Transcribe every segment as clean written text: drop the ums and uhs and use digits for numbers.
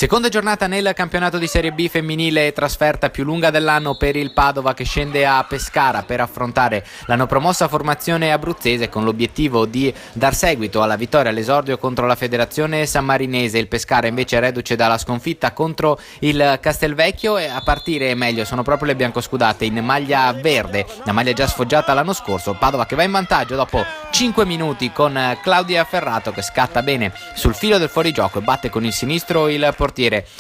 Seconda giornata nel campionato di Serie B femminile, trasferta più lunga dell'anno per il Padova che scende a Pescara per affrontare l'anno promossa formazione abruzzese con l'obiettivo di dar seguito alla vittoria all'esordio contro la Federazione Sammarinese. Il Pescara invece è reduce dalla sconfitta contro il Castelvecchio e a partire meglio sono proprio le biancoscudate in maglia verde, la maglia già sfoggiata l'anno scorso. Padova che va in vantaggio dopo 5 minuti con Claudia Ferrato che scatta bene sul filo del fuorigioco e batte con il sinistro il portiere.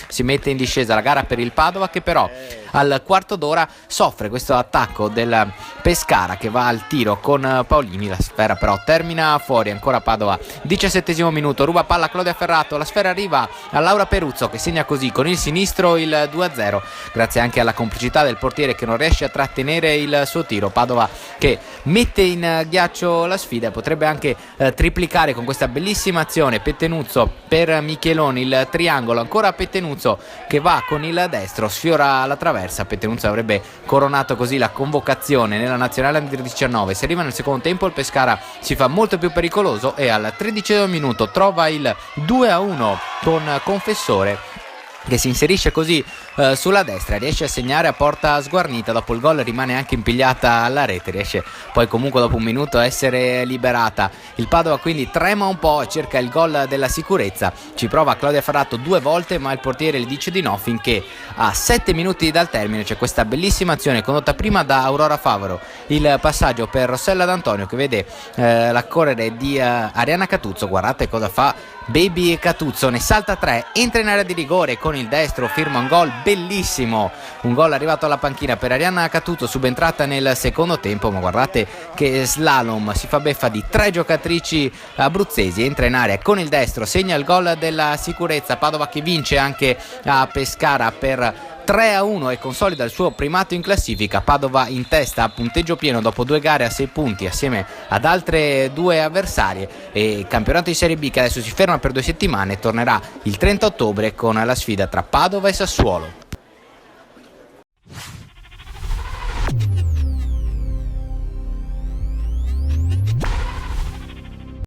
Si mette in discesa la gara per il Padova che però al quarto d'ora soffre questo attacco del Pescara che va al tiro con Paolini. La sfera però termina fuori. Ancora Padova, 17° minuto, ruba palla Claudia Ferrato, la sfera arriva a Laura Peruzzo che segna così con il sinistro il 2-0 grazie anche alla complicità del portiere che non riesce a trattenere il suo tiro. Padova che mette in ghiaccio la sfida e potrebbe anche triplicare con questa bellissima azione. Pettenuzzo per Micheloni, il triangolo, ancora Pettenuzzo che va con il destro, sfiora la traversa. Pettenuzzo avrebbe coronato così la convocazione nella nazionale under 19. Se arriva nel secondo tempo il Pescara si fa molto più pericoloso e al 13° minuto trova il 2-1 con Confessore che si inserisce così sulla destra, riesce a segnare a porta sguarnita. Dopo il gol rimane anche impigliata alla rete, riesce poi comunque dopo un minuto a essere liberata. Il Padova quindi trema un po' e cerca il gol della sicurezza, ci prova Claudia Ferrato 2 volte ma il portiere gli dice di no, finché a 7 minuti dal termine c'è questa bellissima azione condotta prima da Aurora Favaro, il passaggio per Rossella D'Antonio che vede la correre di Arianna Catuzzo. Guardate cosa fa Baby Catuzzo, ne salta 3, entra in area di rigore con il destro, firma un gol bellissimo, un gol arrivato alla panchina per Arianna Catuzzo, subentrata nel secondo tempo. Ma guardate che slalom, si fa beffa di 3 giocatrici abruzzesi, entra in area con il destro, segna il gol della sicurezza. Padova che vince anche a Pescara per 3-1 e consolida il suo primato in classifica. Padova in testa a punteggio pieno dopo 2 gare a 6 punti assieme ad altre 2 avversarie, e il campionato di Serie B che adesso si ferma per 2 settimane tornerà il 30 ottobre con la sfida tra Padova e Sassuolo.